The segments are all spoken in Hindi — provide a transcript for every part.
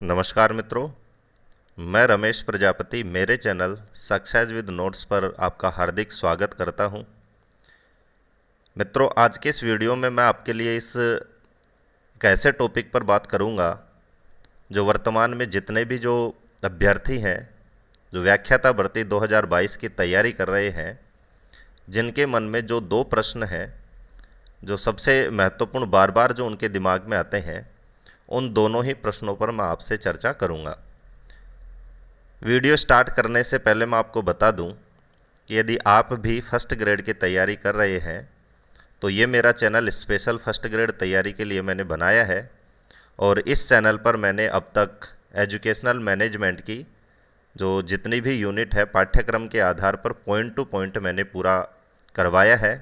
नमस्कार मित्रों, मैं रमेश प्रजापति मेरे चैनल सक्सेस विद नोट्स पर आपका हार्दिक स्वागत करता हूं। मित्रों, आज के इस वीडियो में मैं आपके लिए इस एक ऐसे टॉपिक पर बात करूंगा जो वर्तमान में जितने भी जो अभ्यर्थी हैं जो व्याख्याता भर्ती 2022 की तैयारी कर रहे हैं, जिनके मन में जो दो प्रश्न हैं जो सबसे महत्वपूर्ण बार बार जो उनके दिमाग में आते हैं, उन दोनों ही प्रश्नों पर मैं आपसे चर्चा करूंगा। वीडियो स्टार्ट करने से पहले मैं आपको बता दूं कि यदि आप भी फर्स्ट ग्रेड की तैयारी कर रहे हैं तो ये मेरा चैनल स्पेशल फर्स्ट ग्रेड तैयारी के लिए मैंने बनाया है और इस चैनल पर मैंने अब तक एजुकेशनल मैनेजमेंट की जो जितनी भी यूनिट है पाठ्यक्रम के आधार पर पॉइंट टू पॉइंट मैंने पूरा करवाया है।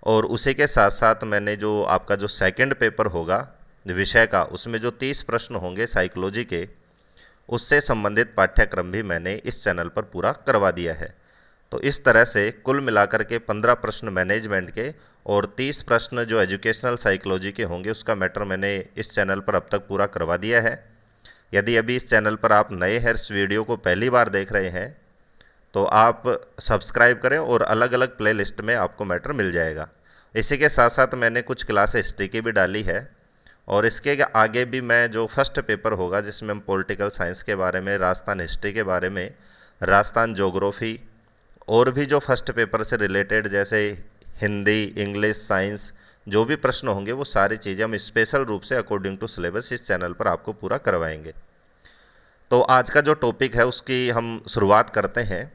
और उसी के साथ साथ मैंने जो आपका जो सेकंड पेपर होगा विषय का, उसमें जो 30 प्रश्न होंगे साइकोलॉजी के, उससे संबंधित पाठ्यक्रम भी मैंने इस चैनल पर पूरा करवा दिया है। तो इस तरह से कुल मिलाकर के 15 प्रश्न मैनेजमेंट के और 30 प्रश्न जो एजुकेशनल साइकोलॉजी के होंगे उसका मैटर मैंने इस चैनल पर अब तक पूरा करवा दिया है। यदि अभी इस चैनल पर आप नए हैं, इस वीडियो को पहली बार देख रहे हैं, तो आप सब्सक्राइब करें और अलग अलग प्लेलिस्ट में आपको मैटर मिल जाएगा। इसी के साथ साथ मैंने कुछ क्लास हिस्ट्री की भी डाली है और इसके आगे भी मैं जो फर्स्ट पेपर होगा जिसमें हम पॉलिटिकल साइंस के बारे में, राजस्थान हिस्ट्री के बारे में, राजस्थान ज्योग्राफी और भी जो फर्स्ट पेपर से रिलेटेड जैसे हिंदी, इंग्लिश, साइंस जो भी प्रश्न होंगे वो सारी चीज़ें हम स्पेशल रूप से अकॉर्डिंग टू सिलेबस इस चैनल पर आपको पूरा करवाएंगे। तो आज का जो टॉपिक है उसकी हम शुरुआत करते हैं।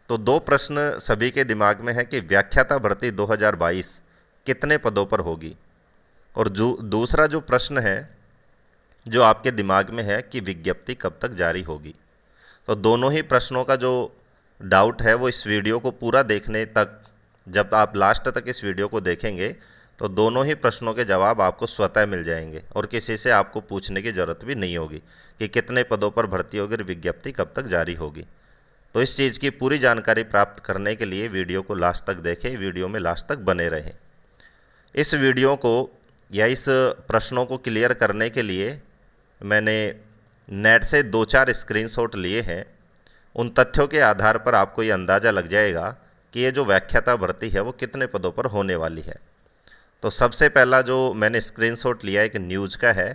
तो दो प्रश्न सभी के दिमाग में है कि व्याख्याता भर्ती 2022 कितने पदों पर होगी, और जो दूसरा जो प्रश्न है जो आपके दिमाग में है कि विज्ञप्ति कब तक जारी होगी। तो दोनों ही प्रश्नों का जो डाउट है वो इस वीडियो को पूरा देखने तक, जब आप लास्ट तक इस वीडियो को देखेंगे तो दोनों ही प्रश्नों के जवाब आपको स्वतः मिल जाएंगे और किसी से आपको पूछने की ज़रूरत भी नहीं होगी कि कितने पदों पर भर्ती होगी और विज्ञप्ति कब तक जारी होगी। तो इस चीज़ की पूरी जानकारी प्राप्त करने के लिए वीडियो को लास्ट तक देखें, वीडियो में लास्ट तक बने रहें। इस वीडियो को या इस प्रश्नों को क्लियर करने के लिए मैंने नेट से 2-4 स्क्रीनशॉट लिए हैं। उन तथ्यों के आधार पर आपको ये अंदाज़ा लग जाएगा कि ये जो व्याख्याता भर्ती है वो कितने पदों पर होने वाली है। तो सबसे पहला जो मैंने स्क्रीनशॉट लिया एक न्यूज़ का है,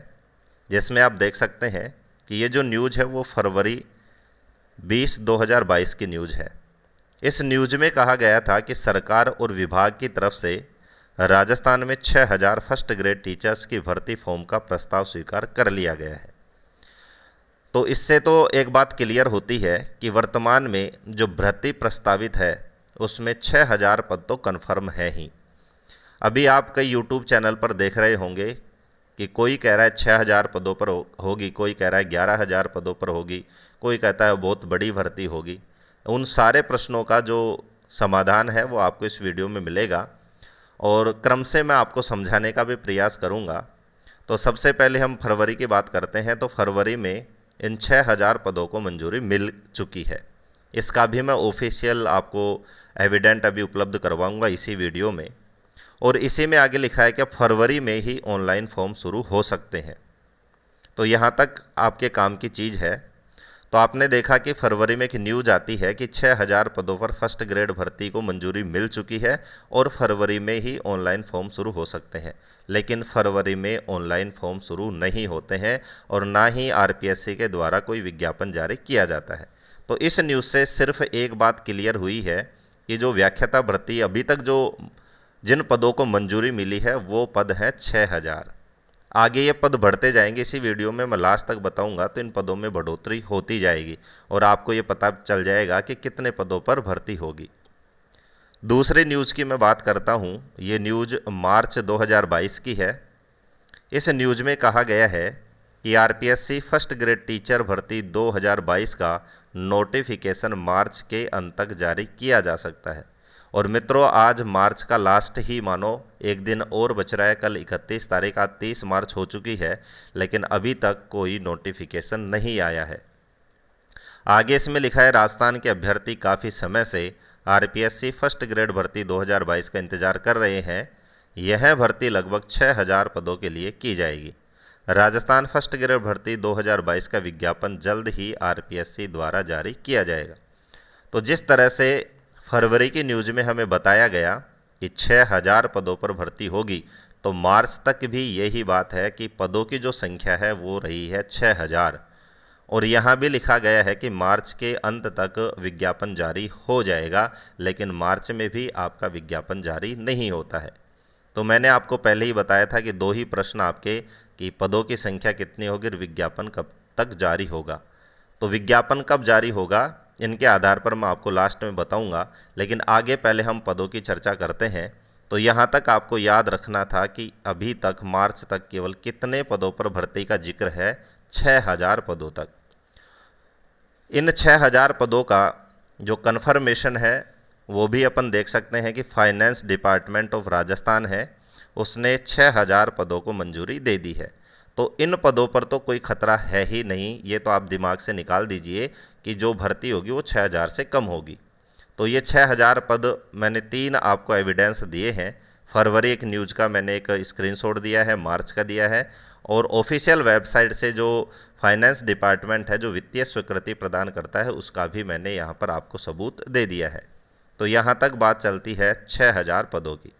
जिसमें आप देख सकते हैं कि ये जो न्यूज़ है वो फरवरी 20, 2022 की न्यूज़ है। इस न्यूज़ में कहा गया था कि सरकार और विभाग की तरफ से राजस्थान में 6000 फर्स्ट ग्रेड टीचर्स की भर्ती फॉर्म का प्रस्ताव स्वीकार कर लिया गया है। तो इससे तो एक बात क्लियर होती है कि वर्तमान में जो भर्ती प्रस्तावित है उसमें 6000 पद तो कन्फर्म है ही। अभी आप कई यूट्यूब चैनल पर देख रहे होंगे कि कोई कह रहा है 6000 पदों पर होगी, कोई कह रहा है 11000 पदों पर होगी, कोई कहता है बहुत बड़ी भर्ती होगी। उन सारे प्रश्नों का जो समाधान है वो आपको इस वीडियो में मिलेगा और क्रम से मैं आपको समझाने का भी प्रयास करूंगा। तो सबसे पहले हम फरवरी की बात करते हैं। तो फरवरी में इन 6000 पदों को मंजूरी मिल चुकी है। इसका भी मैं ऑफिशियल आपको एविडेंट अभी उपलब्ध करवाऊंगा इसी वीडियो में। और इसी में आगे लिखा है कि फरवरी में ही ऑनलाइन फॉर्म शुरू हो सकते हैं। तो यहाँ तक आपके काम की चीज़ है। तो आपने देखा कि फरवरी में एक न्यूज़ आती है कि 6000 पदों पर फर्स्ट ग्रेड भर्ती को मंजूरी मिल चुकी है और फरवरी में ही ऑनलाइन फॉर्म शुरू हो सकते हैं। लेकिन फरवरी में ऑनलाइन फॉर्म शुरू नहीं होते हैं और ना ही आरपीएससी के द्वारा कोई विज्ञापन जारी किया जाता है। तो इस न्यूज़ से सिर्फ एक बात क्लियर हुई है कि जो व्याख्याता भर्ती अभी तक जो जिन पदों को मंजूरी मिली है वो पद हैं 6000। आगे ये पद बढ़ते जाएंगे, इसी वीडियो में मैं लास्ट तक बताऊंगा। तो इन पदों में बढ़ोतरी होती जाएगी और आपको ये पता चल जाएगा कि कितने पदों पर भर्ती होगी। दूसरी न्यूज़ की मैं बात करता हूँ। ये न्यूज़ मार्च 2022 की है। इस न्यूज़ में कहा गया है कि आरपीएससी फर्स्ट ग्रेड टीचर भर्ती 2022 का नोटिफिकेशन मार्च के अंत तक जारी किया जा सकता है। और मित्रों, आज मार्च का लास्ट ही मानो एक दिन और बच रहा है। कल 31 तारीख, आज 30 मार्च हो चुकी है, लेकिन अभी तक कोई नोटिफिकेशन नहीं आया है। आगे इसमें लिखा है राजस्थान के अभ्यर्थी काफ़ी समय से आरपीएससी फर्स्ट ग्रेड भर्ती 2022 का इंतजार कर रहे हैं। यह भर्ती लगभग 6000 पदों के लिए की जाएगी। राजस्थान फर्स्ट ग्रेड भर्ती 2022 का विज्ञापन जल्द ही आरपीएससी द्वारा जारी किया जाएगा। तो जिस तरह से फरवरी की न्यूज़ में हमें बताया गया कि 6000 पदों पर भर्ती होगी, तो मार्च तक भी यही बात है कि पदों की जो संख्या है वो रही है 6000। और यहाँ भी लिखा गया है कि मार्च के अंत तक विज्ञापन जारी हो जाएगा, लेकिन मार्च में भी आपका विज्ञापन जारी नहीं होता है। तो मैंने आपको पहले ही बताया था कि दो ही प्रश्न आपके कि पदों की संख्या कितनी होगी और विज्ञापन कब तक जारी होगा। तो विज्ञापन कब जारी होगा इनके आधार पर मैं आपको लास्ट में बताऊंगा, लेकिन आगे पहले हम पदों की चर्चा करते हैं। तो यहाँ तक आपको याद रखना था कि अभी तक मार्च तक केवल कितने पदों पर भर्ती का जिक्र है, 6000 पदों तक। इन 6000 पदों का जो कन्फर्मेशन है वो भी अपन देख सकते हैं कि फाइनेंस डिपार्टमेंट ऑफ राजस्थान है, उसने 6000 पदों को मंजूरी दे दी है। तो इन पदों पर तो कोई खतरा है ही नहीं, ये तो आप दिमाग से निकाल दीजिए कि जो भर्ती होगी वो 6000 से कम होगी। तो ये 6000 पद मैंने 3 आपको एविडेंस दिए हैं। फरवरी एक न्यूज़ का मैंने एक स्क्रीनशॉट दिया है, मार्च का दिया है, और ऑफिशियल वेबसाइट से जो फाइनेंस डिपार्टमेंट है जो वित्तीय स्वीकृति प्रदान करता है उसका भी मैंने यहाँ पर आपको सबूत दे दिया है। तो यहाँ तक बात चलती है 6000 पदों की।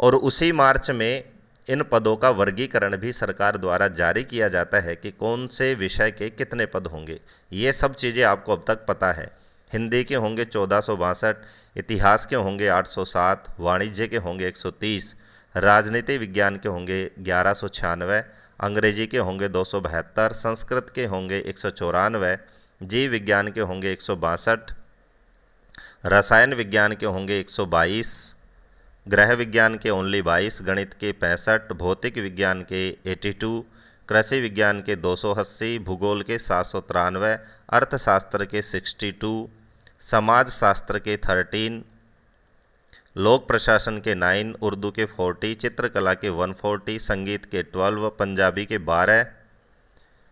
और उसी मार्च में इन पदों का वर्गीकरण भी सरकार द्वारा जारी किया जाता है कि कौन से विषय के कितने पद होंगे। ये सब चीज़ें आपको अब तक पता है। हिंदी के होंगे 1462, इतिहास के होंगे 807, वाणिज्य के होंगे 130, राजनीति विज्ञान के होंगे 1196, अंग्रेजी के होंगे 272, संस्कृत के होंगे 194, जीव विज्ञान के होंगे 162, रसायन विज्ञान के होंगे 122, गृह विज्ञान के ओनली 22, गणित के 65, भौतिक विज्ञान के 82, कृषि विज्ञान के 280, भूगोल के 793, अर्थशास्त्र के 62, समाज शास्त्र के 13, लोक प्रशासन के 9, उर्दू के 40, चित्रकला के 140, संगीत के 12, पंजाबी के 12,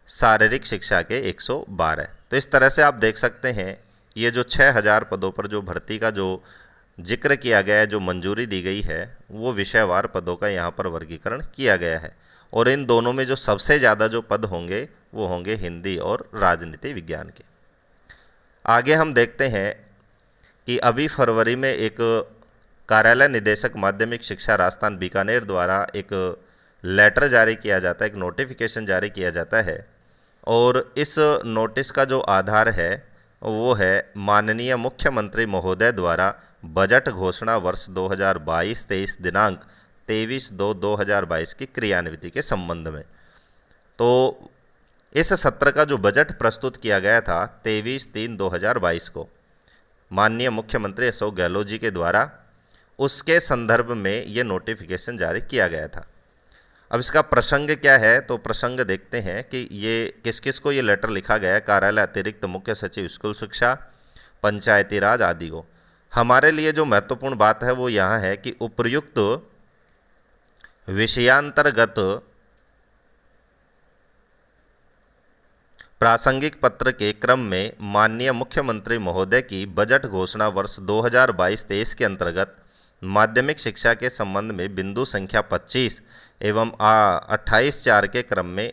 शारीरिक शिक्षा के 112। तो इस तरह से आप देख सकते हैं ये जो 6000 पदों पर जो भर्ती का जो जिक्र किया गया है, जो मंजूरी दी गई है, वो विषयवार पदों का यहाँ पर वर्गीकरण किया गया है। और इन दोनों में जो सबसे ज़्यादा जो पद होंगे वो होंगे हिंदी और राजनीति विज्ञान के। आगे हम देखते हैं कि अभी फरवरी में एक कार्यालय निदेशक माध्यमिक शिक्षा राजस्थान बीकानेर द्वारा एक लेटर जारी किया जाता है, एक नोटिफिकेशन जारी किया जाता है। और इस नोटिस का जो आधार है वो है माननीय मुख्यमंत्री महोदय द्वारा बजट घोषणा वर्ष 2022-23 दिनांक 23/2/2022 की क्रियान्विति के संबंध में। तो इस सत्र का जो बजट प्रस्तुत किया गया था 23/3/2022 को माननीय मुख्यमंत्री अशोक गहलोत जी के द्वारा, उसके संदर्भ में ये नोटिफिकेशन जारी किया गया था। अब इसका प्रसंग क्या है, तो प्रसंग देखते हैं कि ये किस किस को ये लेटर लिखा गया है। कार्यालय अतिरिक्त मुख्य सचिव स्कूल शिक्षा, पंचायती राज आदि को। हमारे लिए जो महत्वपूर्ण बात है वो यहाँ है कि उपर्युक्त विषयांतर्गत प्रासंगिक पत्र के क्रम में माननीय मुख्यमंत्री महोदय की बजट घोषणा वर्ष 2022-23 के अंतर्गत माध्यमिक शिक्षा के संबंध में बिंदु संख्या 25 एवं 28/4 के क्रम में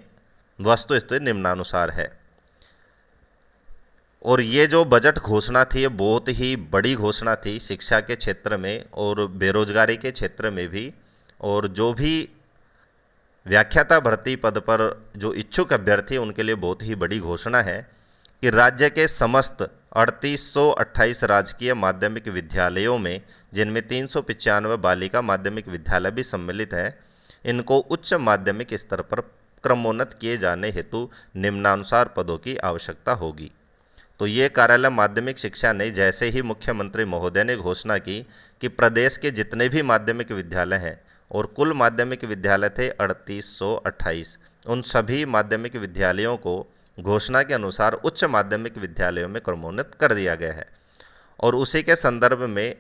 वस्तुस्थिति निम्नानुसार है। और ये जो बजट घोषणा थी ये बहुत ही बड़ी घोषणा थी शिक्षा के क्षेत्र में और बेरोजगारी के क्षेत्र में भी। और जो भी व्याख्याता भर्ती पद पर जो इच्छुक अभ्यर्थी हैं उनके लिए बहुत ही बड़ी घोषणा है कि राज्य के समस्त 3828 राजकीय माध्यमिक विद्यालयों में, जिनमें 395 बालिका माध्यमिक विद्यालय भी सम्मिलित हैं, इनको उच्च माध्यमिक स्तर पर क्रमोन्नत किए जाने हेतु निम्नानुसार पदों की आवश्यकता होगी। तो ये कार्यालय माध्यमिक शिक्षा ने जैसे ही मुख्यमंत्री महोदय ने घोषणा की कि प्रदेश के जितने भी माध्यमिक विद्यालय हैं, और कुल माध्यमिक विद्यालय थे 3828, उन सभी माध्यमिक विद्यालयों को घोषणा के अनुसार उच्च माध्यमिक विद्यालयों में क्रमोन्नत कर दिया गया है। और उसी के संदर्भ में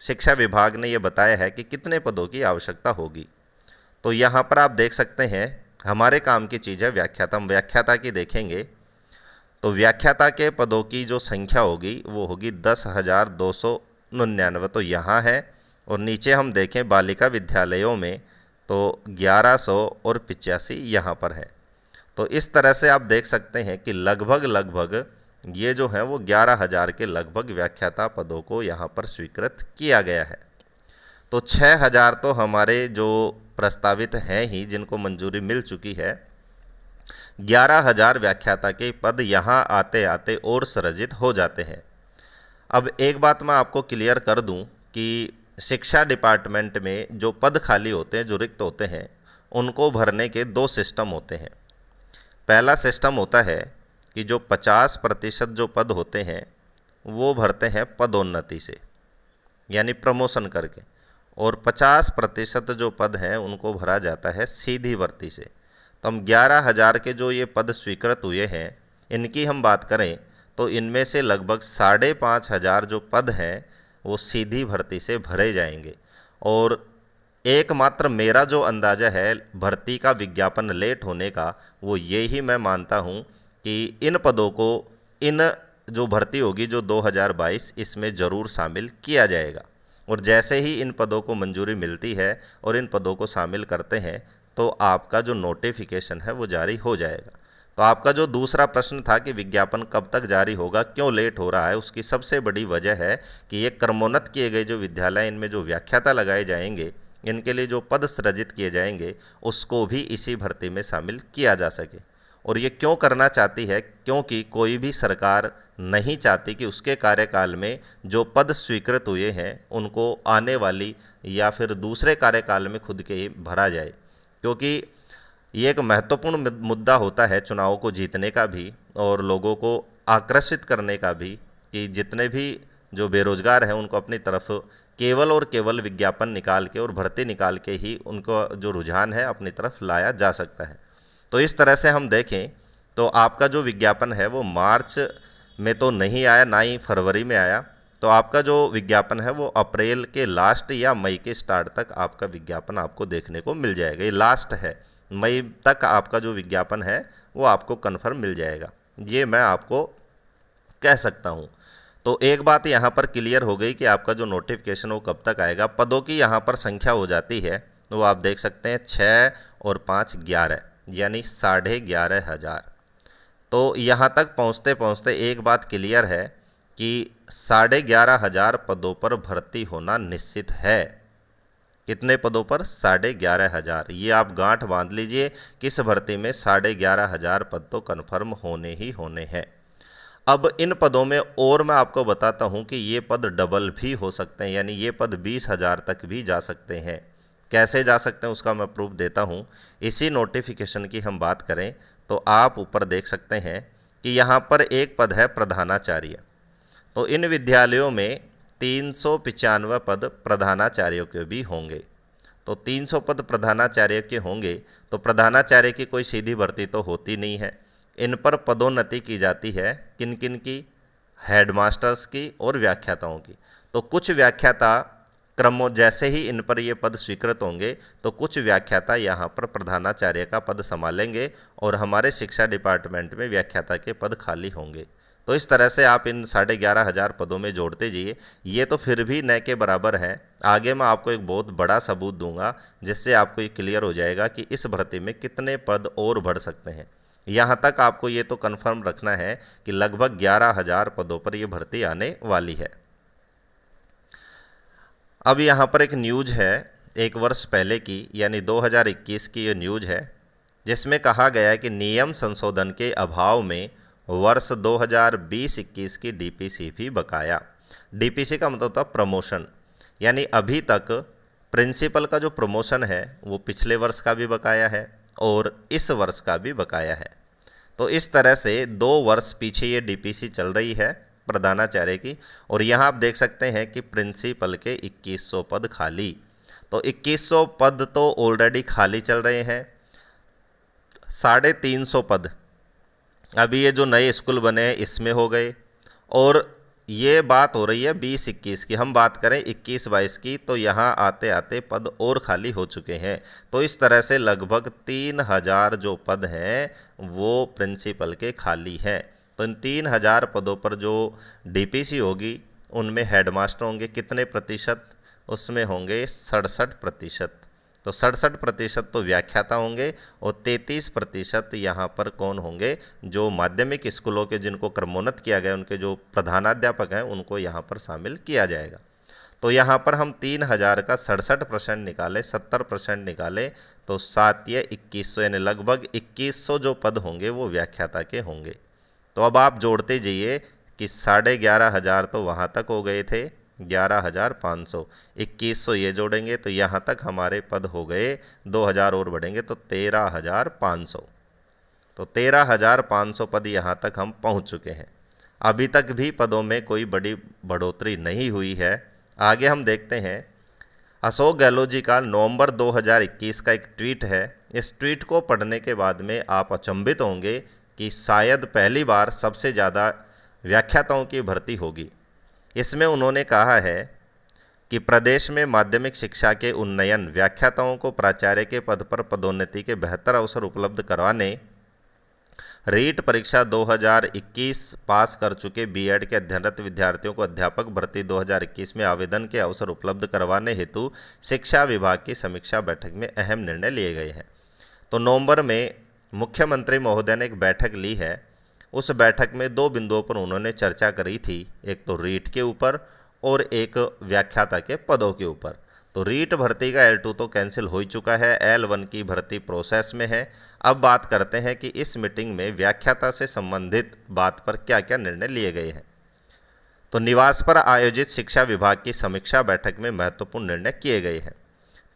शिक्षा विभाग ने यह बताया है कि कितने पदों की आवश्यकता होगी। तो यहाँ पर आप देख सकते हैं हमारे काम की चीज़ है व्याख्याता। हम व्याख्याता की देखेंगे तो व्याख्याता के पदों की जो संख्या होगी वो होगी 10,299। तो यहाँ है। और नीचे हम देखें बालिका विद्यालयों में तो 1100 और 85 यहाँ पर है। तो इस तरह से आप देख सकते हैं कि लगभग ये जो है वो 11,000 के लगभग व्याख्याता पदों को यहाँ पर स्वीकृत किया गया है। तो 6,000 तो हमारे जो प्रस्तावित हैं ही, जिनको मंजूरी मिल चुकी है। 11,000 व्याख्याता के पद यहाँ आते आते और सृजित हो जाते हैं। अब एक बात मैं आपको क्लियर कर दूं कि शिक्षा डिपार्टमेंट में जो पद खाली होते हैं, जो रिक्त होते हैं, उनको भरने के दो सिस्टम होते हैं। पहला सिस्टम होता है कि जो 50% जो पद होते हैं वो भरते हैं पदोन्नति से, यानी प्रमोशन करके, और 50% जो पद हैं उनको भरा जाता है सीधी भर्ती से। तो हम 11,000 के जो ये पद स्वीकृत हुए हैं, इनकी हम बात करें तो इनमें से लगभग 5,500 जो पद हैं वो सीधी भर्ती से भरे जाएंगे। और एकमात्र मेरा जो अंदाज़ा है भर्ती का विज्ञापन लेट होने का, वो ये ही मैं मानता हूँ कि इन पदों को, इन जो भर्ती होगी जो 2022, इसमें ज़रूर शामिल किया जाएगा। और जैसे ही इन पदों को मंजूरी मिलती है और इन पदों को शामिल करते हैं तो आपका जो नोटिफिकेशन है वो जारी हो जाएगा। तो आपका जो दूसरा प्रश्न था कि विज्ञापन कब तक जारी होगा, क्यों लेट हो रहा है, उसकी सबसे बड़ी वजह है कि ये क्रमोन्नत किए गए जो विद्यालय, इनमें जो व्याख्याता लगाए जाएंगे, इनके लिए जो पद सृजित किए जाएंगे, उसको भी इसी भर्ती में शामिल किया जा सके। और ये क्यों करना चाहती है? क्योंकि कोई भी सरकार नहीं चाहती कि उसके कार्यकाल में जो पद स्वीकृत हुए हैं उनको आने वाली या फिर दूसरे कार्यकाल में खुद के ही भरा जाए। क्योंकि ये एक महत्वपूर्ण मुद्दा होता है चुनाव को जीतने का भी और लोगों को आकर्षित करने का भी, कि जितने भी जो बेरोजगार हैं उनको अपनी तरफ केवल और केवल विज्ञापन निकाल के और भर्ती निकाल के ही उनको जो रुझान है अपनी तरफ लाया जा सकता है। तो इस तरह से हम देखें तो आपका जो विज्ञापन है वो मार्च में तो नहीं आया, ना ही फरवरी में आया। तो आपका जो विज्ञापन है वो अप्रैल के लास्ट या मई के स्टार्ट तक आपका विज्ञापन आपको देखने को मिल जाएगा। ये लास्ट है, मई तक आपका जो विज्ञापन है वो आपको कन्फर्म मिल जाएगा, ये मैं आपको कह सकता हूँ। तो एक बात यहाँ पर क्लियर हो गई कि आपका जो नोटिफिकेशन वो कब तक आएगा। पदों की यहाँ पर संख्या हो जाती है, वो आप देख सकते हैं 6 और 5 11, यानी 11,500। तो यहाँ तक पहुँचते पहुँचते एक बात क्लियर है कि 11,500 पदों पर भर्ती होना निश्चित है। कितने पदों पर? 11,500। ये आप गांठ बांध लीजिए, किस भर्ती में 11,500 पद तो कन्फर्म होने ही होने हैं। अब इन पदों में और मैं आपको बताता हूं कि ये पद डबल भी हो सकते हैं, यानी ये पद 20,000 तक भी जा सकते हैं। कैसे जा सकते हैं उसका मैं प्रूफ देता हूं। इसी नोटिफिकेशन की हम बात करें तो आप ऊपर देख सकते हैं कि यहाँ पर एक पद है प्रधानाचार्य। तो इन विद्यालयों में 395 पद प्रधानाचार्यों के भी होंगे। तो 300 पद प्रधानाचार्य के होंगे, तो प्रधानाचार्य की कोई सीधी भर्ती तो होती नहीं है। इन पर पदोन्नति की जाती है किन किन की? हेडमास्टर्स की और व्याख्याताओं की। तो कुछ व्याख्याता क्रमों, जैसे ही इन पर ये पद स्वीकृत होंगे तो कुछ व्याख्याता यहाँ पर प्रधानाचार्य का पद संभालेंगे और हमारे शिक्षा डिपार्टमेंट में व्याख्याता के पद खाली होंगे। तो इस तरह से आप इन 11,500 पदों में जोड़ते जाइए। ये तो फिर भी न के बराबर हैं। आगे मैं आपको एक बहुत बड़ा सबूत दूंगा जिससे आपको ये क्लियर हो जाएगा कि इस भर्ती में कितने पद और बढ़ सकते हैं। यहाँ तक आपको ये तो कन्फर्म रखना है कि लगभग 11,000 पदों पर यह भर्ती आने वाली है। अब यहाँ पर एक न्यूज़ है एक वर्ष पहले की, यानी 2021 की ये न्यूज़ है, जिसमें कहा गया है कि नियम संशोधन के अभाव में वर्ष 2020-21 की डीपीसी भी बकाया। डीपीसी का मतलब था प्रमोशन, यानी अभी तक प्रिंसिपल का जो प्रमोशन है वो पिछले वर्ष का भी बकाया है और इस वर्ष का भी बकाया है। तो इस तरह से 2 वर्ष पीछे ये डीपीसी चल रही है प्रधानाचार्य की। और यहाँ आप देख सकते हैं कि प्रिंसिपल के 2100 पद खाली। तो 2100 पद तो ऑलरेडी खाली चल रहे हैं। 350 पद अभी ये जो नए स्कूल बने हैं इसमें हो गए। और ये बात हो रही है 20-21 की। हम बात करें 21-22 की तो यहाँ आते आते पद और खाली हो चुके हैं। तो इस तरह से लगभग 3,000 जो पद हैं वो प्रिंसिपल के खाली हैं। तो इन 3,000 पदों पर जो डीपीसी होगी उनमें हेडमास्टर होंगे कितने प्रतिशत? उसमें होंगे 67%। तो 67% तो व्याख्याता होंगे और 33% यहाँ पर कौन होंगे, जो माध्यमिक स्कूलों के जिनको क्रमोन्नत किया गया उनके जो प्रधानाध्यापक हैं उनको यहाँ पर शामिल किया जाएगा। तो यहाँ पर हम 3000 का 67% निकाले, 70% निकाले तो 7 या 2100 यानी लगभग 2100 जो पद होंगे वो व्याख्याता के होंगे। तो अब आप जोड़ते जाइए कि 11,500 तो वहाँ तक हो गए थे, 11,500, 2100 ये जोड़ेंगे तो यहाँ तक हमारे पद हो गए, 2000 और बढ़ेंगे तो 13,500। तो 13,500 पद यहाँ तक हम पहुँच चुके हैं। अभी तक भी पदों में कोई बड़ी बढ़ोतरी नहीं हुई है। आगे हम देखते हैं, अशोक गहलोत जी का नवंबर 2021 का एक ट्वीट है। इस ट्वीट को पढ़ने के बाद में आप अचंभित होंगे कि शायद पहली बार सबसे ज़्यादा व्याख्याताओं की भर्ती होगी। इसमें उन्होंने कहा है कि प्रदेश में माध्यमिक शिक्षा के उन्नयन, व्याख्याताओं को प्राचार्य के पद पर पदोन्नति के बेहतर अवसर उपलब्ध करवाने, रीट परीक्षा 2021 पास कर चुके बीएड के अध्ययनरत विद्यार्थियों को अध्यापक भर्ती 2021 में आवेदन के अवसर उपलब्ध करवाने हेतु शिक्षा विभाग की समीक्षा बैठक में अहम निर्णय लिए गए हैं। तो नवंबर में मुख्यमंत्री महोदय ने एक बैठक ली है। उस बैठक में 2 बिंदुओं पर उन्होंने चर्चा करी थी, एक तो रीट के ऊपर और एक व्याख्याता के पदों के ऊपर। तो रीट भर्ती का L2 तो कैंसिल हो ही चुका है, L1 की भर्ती प्रोसेस में है। अब बात करते हैं कि इस मीटिंग में व्याख्याता से संबंधित बात पर क्या क्या निर्णय लिए गए हैं। तो निवास पर आयोजित शिक्षा विभाग की समीक्षा बैठक में महत्वपूर्ण निर्णय किए गए हैं।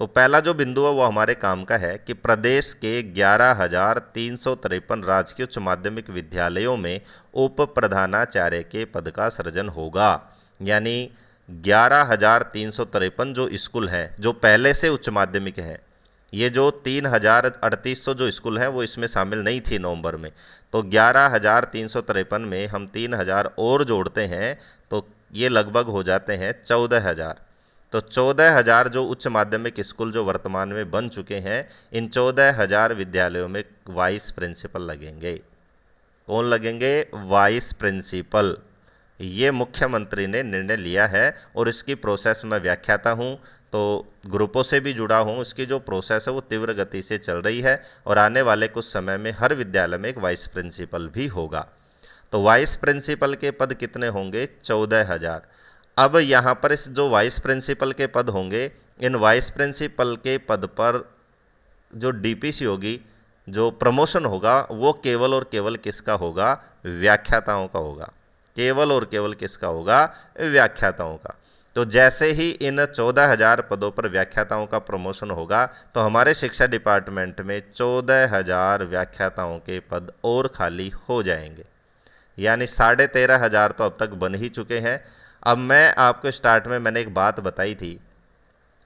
तो पहला जो बिंदु है वो हमारे काम का है कि प्रदेश के 11,353 राजकीय उच्च माध्यमिक विद्यालयों में उप प्रधानाचार्य के पद का सृजन होगा। यानी 11,353 जो स्कूल हैं जो पहले से उच्च माध्यमिक हैं, ये जो 3,3800 जो स्कूल हैं वो इसमें शामिल नहीं थी नवंबर में। तो 11,353 में हम 3,000 और जोड़ते हैं तो ये लगभग हो जाते हैं 14,000। तो 14,000 जो उच्च माध्यमिक स्कूल जो वर्तमान में बन चुके हैं, इन 14,000 विद्यालयों में वाइस प्रिंसिपल लगेंगे। कौन लगेंगे? Vice principal. ये मुख्यमंत्री ने निर्णय लिया है और इसकी प्रोसेस में व्याख्याता हूँ, तो ग्रुपों से भी जुड़ा हूँ। इसकी जो प्रोसेस है वो तीव्र गति से चल रही है और आने वाले कुछ समय में हर विद्यालय में एक वाइस प्रिंसिपल भी होगा। तो वाइस प्रिंसिपल के पद कितने होंगे? 14,000। अब यहाँ पर इस जो वाइस प्रिंसिपल के पद होंगे, इन वाइस प्रिंसिपल के पद पर जो डीपीसी होगी, जो प्रमोशन होगा, वो केवल और केवल किसका होगा? व्याख्याताओं का होगा। केवल और केवल किसका होगा? व्याख्याताओं का। तो जैसे ही इन 14,000 पदों पर व्याख्याताओं का प्रमोशन होगा तो हमारे शिक्षा डिपार्टमेंट में 14,000 व्याख्याताओं के पद और खाली हो जाएंगे। यानी 13,500 तो अब तक बन ही चुके हैं। अब मैं आपको स्टार्ट में मैंने एक बात बताई थी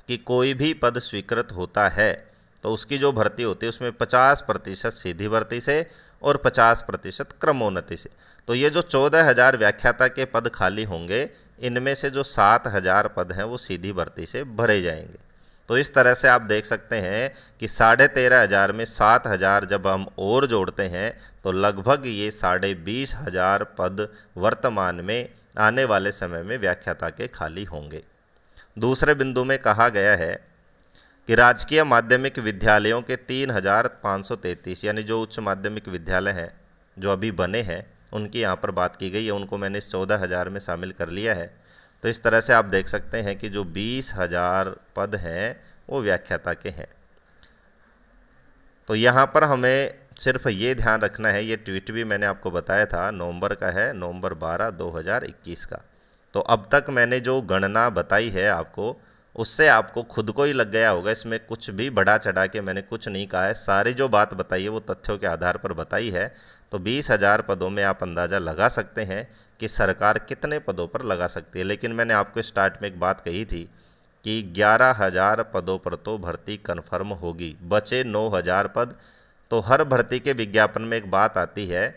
कि कोई भी पद स्वीकृत होता है तो उसकी जो भर्ती होती है उसमें 50% सीधी भर्ती से और 50% क्रमोन्नति से। तो ये जो 14,000 व्याख्याता के पद खाली होंगे, इनमें से जो 7,000 पद हैं वो सीधी भर्ती से भरे जाएंगे। तो इस तरह से आप देख सकते हैं कि 13,500 में 7,000 जब हम और जोड़ते हैं तो लगभग ये 20,500 पद वर्तमान में आने वाले समय में व्याख्याता के खाली होंगे। दूसरे बिंदु में कहा गया है कि राजकीय माध्यमिक विद्यालयों के 3,533 यानी जो उच्च माध्यमिक विद्यालय हैं जो अभी बने हैं उनकी यहाँ पर बात की गई है, उनको मैंने इस 14,000 में शामिल कर लिया है। तो इस तरह से आप देख सकते हैं कि जो 20,000 पद हैं वो व्याख्याता के हैं। तो यहाँ पर हमें सिर्फ ये ध्यान रखना है, ये ट्वीट भी मैंने आपको बताया था, नवंबर का है, नवंबर 12, 2021 का। तो अब तक मैंने जो गणना बताई है आपको, उससे आपको खुद को ही लग गया होगा, इसमें कुछ भी बढ़ा चढ़ा के मैंने कुछ नहीं कहा है। सारी जो बात बताई है वो तथ्यों के आधार पर बताई है। तो 20,000 पदों में आप अंदाज़ा लगा सकते हैं कि सरकार कितने पदों पर लगा सकती है। लेकिन मैंने आपको स्टार्ट में एक बात कही थी कि 11,000 पदों पर तो भर्ती कन्फर्म होगी, बचे 9,000 पद। तो हर भर्ती के विज्ञापन में एक बात आती है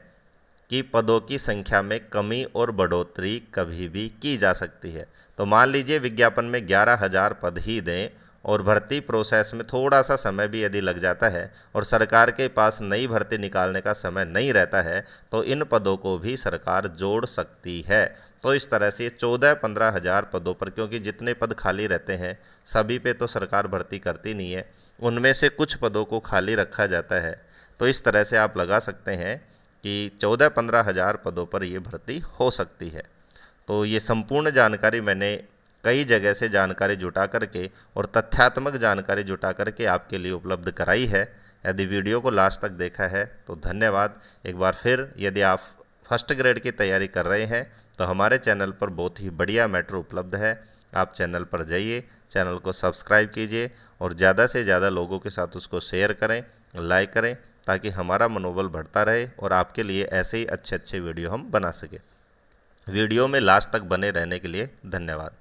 कि पदों की संख्या में कमी और बढ़ोतरी कभी भी की जा सकती है। तो मान लीजिए विज्ञापन में 11,000 पद ही दें और भर्ती प्रोसेस में थोड़ा सा समय भी यदि लग जाता है और सरकार के पास नई भर्ती निकालने का समय नहीं रहता है तो इन पदों को भी सरकार जोड़ सकती है। तो इस तरह से 14-15 हज़ार पदों पर, क्योंकि जितने पद खाली रहते हैं सभी पे तो सरकार भर्ती करती नहीं है, उनमें से कुछ पदों को खाली रखा जाता है। तो इस तरह से आप लगा सकते हैं कि 14-15 हज़ार पदों पर ये भर्ती हो सकती है। तो ये संपूर्ण जानकारी मैंने कई जगह से जानकारी जुटा करके और तथ्यात्मक जानकारी जुटा करके आपके लिए उपलब्ध कराई है। यदि वीडियो को लास्ट तक देखा है तो धन्यवाद। एक बार फिर यदि आप फर्स्ट ग्रेड की तैयारी कर रहे हैं तो हमारे चैनल पर बहुत ही बढ़िया मैटर उपलब्ध है। आप चैनल पर जाइए, चैनल को सब्सक्राइब कीजिए और ज़्यादा से ज़्यादा लोगों के साथ उसको शेयर करें, लाइक करें, ताकि हमारा मनोबल बढ़ता रहे और आपके लिए ऐसे ही अच्छे अच्छे वीडियो हम बना सकें। वीडियो में लास्ट तक बने रहने के लिए धन्यवाद।